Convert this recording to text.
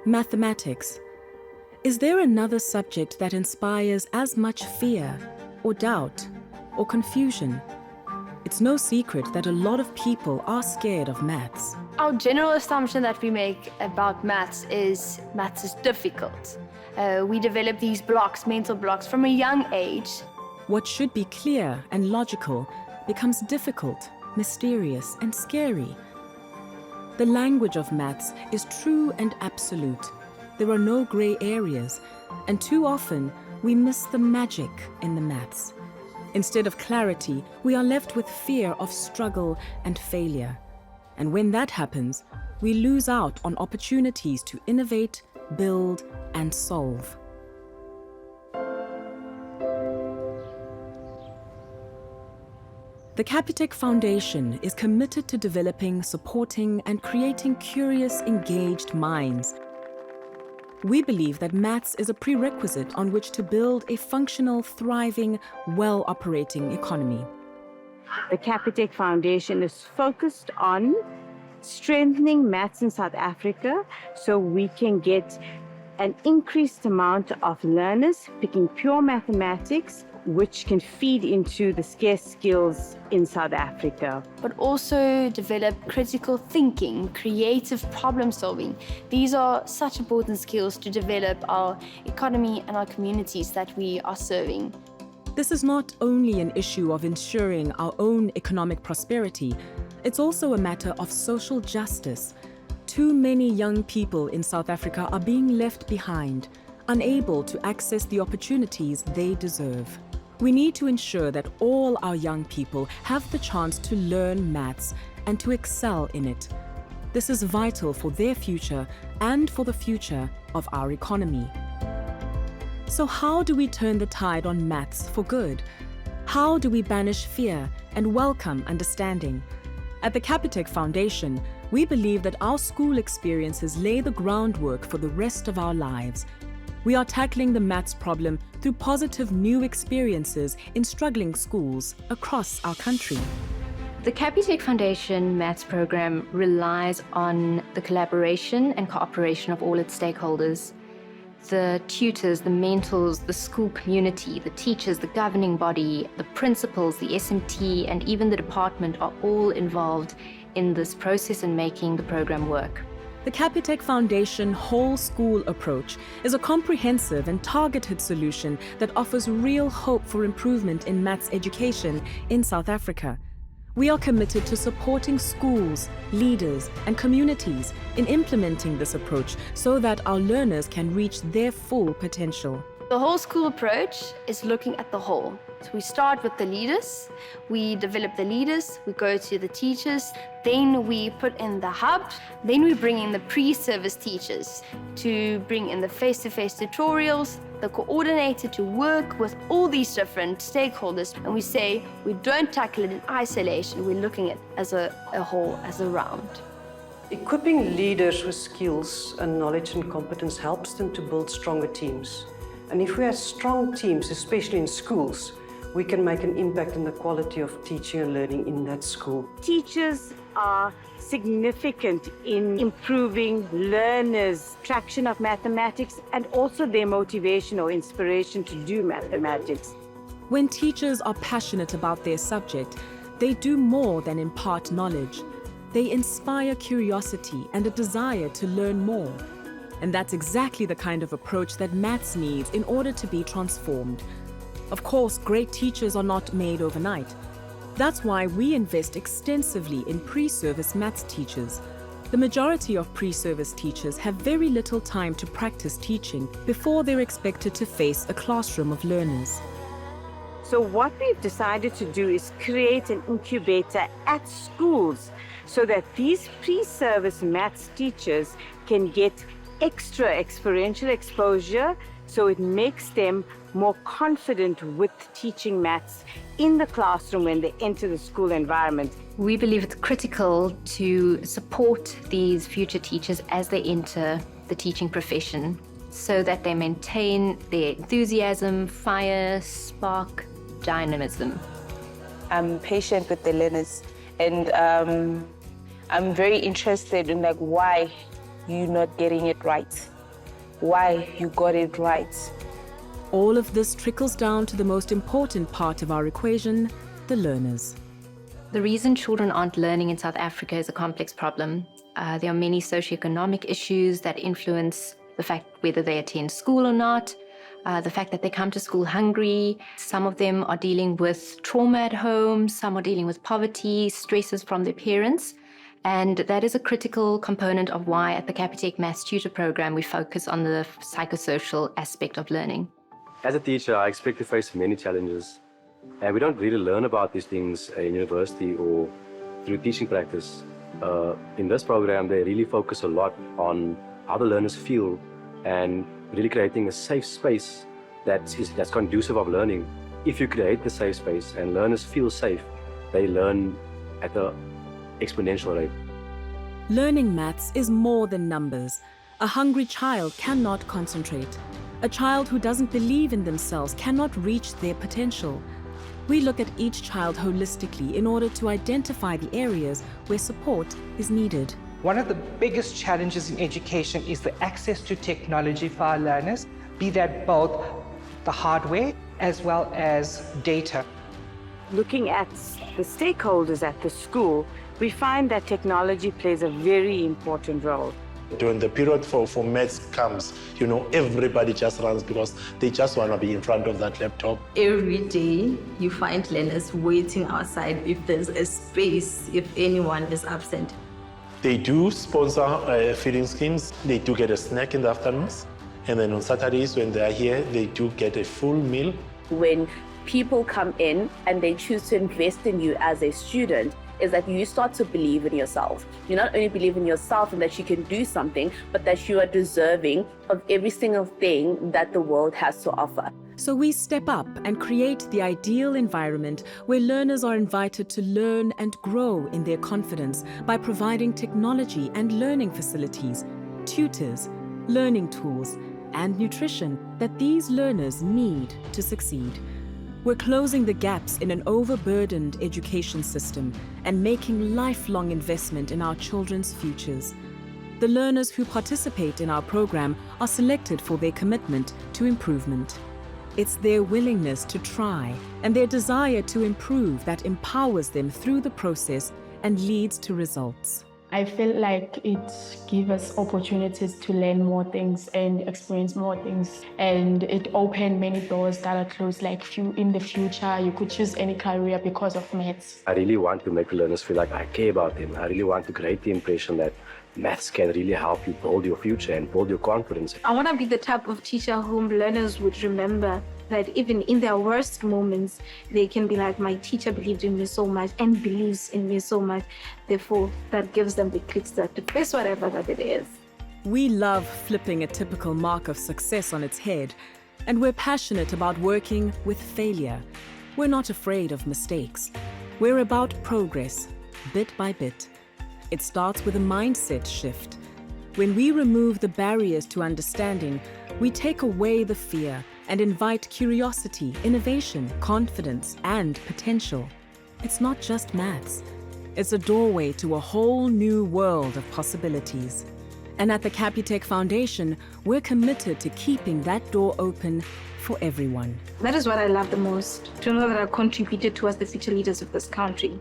Mathematics. Is there another subject that inspires as much fear, or doubt, or confusion? It's no secret that a lot of people are scared of maths. Our general assumption that we make about maths is difficult. We develop these blocks, mental blocks, from a young age. What should be clear and logical becomes difficult, mysterious, and scary. The language of maths is true and absolute. There are no gray areas, and too often we miss the magic in the maths. Instead of clarity, we are left with fear of struggle and failure. And when that happens, we lose out on opportunities to innovate, build, and solve. The Capitec Foundation is committed to developing, supporting, and creating curious, engaged minds. We believe that maths is a prerequisite on which to build a functional, thriving, well-operating economy. The Capitec Foundation is focused on strengthening maths in South Africa so we can get an increased amount of learners picking pure mathematics, which can feed into the scarce skills in South Africa. But also develop critical thinking, creative problem solving. These are such important skills to develop our economy and our communities that we are serving. This is not only an issue of ensuring our own economic prosperity, it's also a matter of social justice. Too many young people in South Africa are being left behind, unable to access the opportunities they deserve. We need to ensure that all our young people have the chance to learn maths and to excel in it. This is vital for their future and for the future of our economy. So how do we turn the tide on maths for good? How do we banish fear and welcome understanding? At the Capitec Foundation, we believe that our school experiences lay the groundwork for the rest of our lives. We are tackling the maths problem through positive new experiences in struggling schools across our country. The Capitec Foundation Maths program relies on the collaboration and cooperation of all its stakeholders. The tutors, the mentors, the school community, the teachers, the governing body, the principals, the SMT, and even the department are all involved in this process and making the program work. The Capitec Foundation Whole School Approach is a comprehensive and targeted solution that offers real hope for improvement in maths education in South Africa. We are committed to supporting schools, leaders, and communities in implementing this approach so that our learners can reach their full potential. The whole school approach is looking at the whole. So we start with the leaders, we develop the leaders, we go to the teachers, then we put in the hub, then we bring in the pre-service teachers to bring in the face-to-face tutorials, the coordinator to work with all these different stakeholders, and we say we don't tackle it in isolation, we're looking at it as a whole, as a round. Equipping leaders with skills and knowledge and competence helps them to build stronger teams. And if we have strong teams, especially in schools, we can make an impact on the quality of teaching and learning in that school. Teachers are significant in improving learners' traction of mathematics and also their motivation or inspiration to do mathematics. When teachers are passionate about their subject, they do more than impart knowledge. They inspire curiosity and a desire to learn more. And that's exactly the kind of approach that maths needs in order to be transformed. Of course, great teachers are not made overnight. That's why we invest extensively in pre-service maths teachers. The majority of pre-service teachers have very little time to practice teaching before they're expected to face a classroom of learners. So what we've decided to do is create an incubator at schools so that these pre-service maths teachers can get extra experiential exposure, so it makes them more confident with teaching maths in the classroom when they enter the school environment. We believe it's critical to support these future teachers as they enter the teaching profession so that they maintain their enthusiasm, fire, spark, dynamism. I'm patient with the learners, and I'm very interested in why you're not getting it right. why you got it right. All of this trickles down to the most important part of our equation, the learners. The reason children aren't learning in South Africa is a complex problem. There are many socioeconomic issues that influence the fact whether they attend school or not, the fact that they come to school hungry. Some of them are dealing with trauma at home, some are dealing with poverty, stresses from their parents. And that is a critical component of why at the Capitec Maths Tutor Program we focus on the psychosocial aspect of learning. As a teacher, I expect to face many challenges, and we don't really learn about these things in university or through teaching practice. In this program, they really focus a lot on how the learners feel and really creating a safe space that's conducive of learning. If you create the safe space and learners feel safe, they learn at an exponential rate. Learning maths is more than numbers. A hungry child cannot concentrate. A child who doesn't believe in themselves cannot reach their potential. We look at each child holistically in order to identify the areas where support is needed. One of the biggest challenges in education is the access to technology for our learners, be that both the hardware as well as data. Looking at the stakeholders at the school, we find that technology plays a very important role. When the period for maths comes, everybody just runs because they just want to be in front of that laptop. Every day you find learners waiting outside if there's a space, if anyone is absent. They do sponsor feeding schemes. They do get a snack in the afternoons. And then on Saturdays when they are here, they do get a full meal. When people come in and they choose to invest in you as a student, is that you start to believe in yourself. You not only believe in yourself and that you can do something, but that you are deserving of every single thing that the world has to offer. So we step up and create the ideal environment where learners are invited to learn and grow in their confidence by providing technology and learning facilities, tutors, learning tools, and nutrition that these learners need to succeed. We're closing the gaps in an overburdened education system and making lifelong investment in our children's futures. The learners who participate in our program are selected for their commitment to improvement. It's their willingness to try and their desire to improve that empowers them through the process and leads to results. I feel like it gives us opportunities to learn more things and experience more things. And it opened many doors that are closed, like in the future, you could choose any career because of maths. I really want to make the learners feel like I care about them. I really want to create the impression that maths can really help you build your future and build your confidence. I want to be the type of teacher whom learners would remember, that even in their worst moments, they can be like, my teacher believed in me so much and believes in me so much. Therefore, that gives them the kickstart to face whatever that it is. We love flipping a typical mark of success on its head, and we're passionate about working with failure. We're not afraid of mistakes. We're about progress, bit by bit. It starts with a mindset shift. When we remove the barriers to understanding, we take away the fear and invite curiosity, innovation, confidence, and potential. It's not just maths. It's a doorway to a whole new world of possibilities. And at the Capitec Foundation, we're committed to keeping that door open for everyone. That is what I love the most, to know that I contributed towards the future leaders of this country.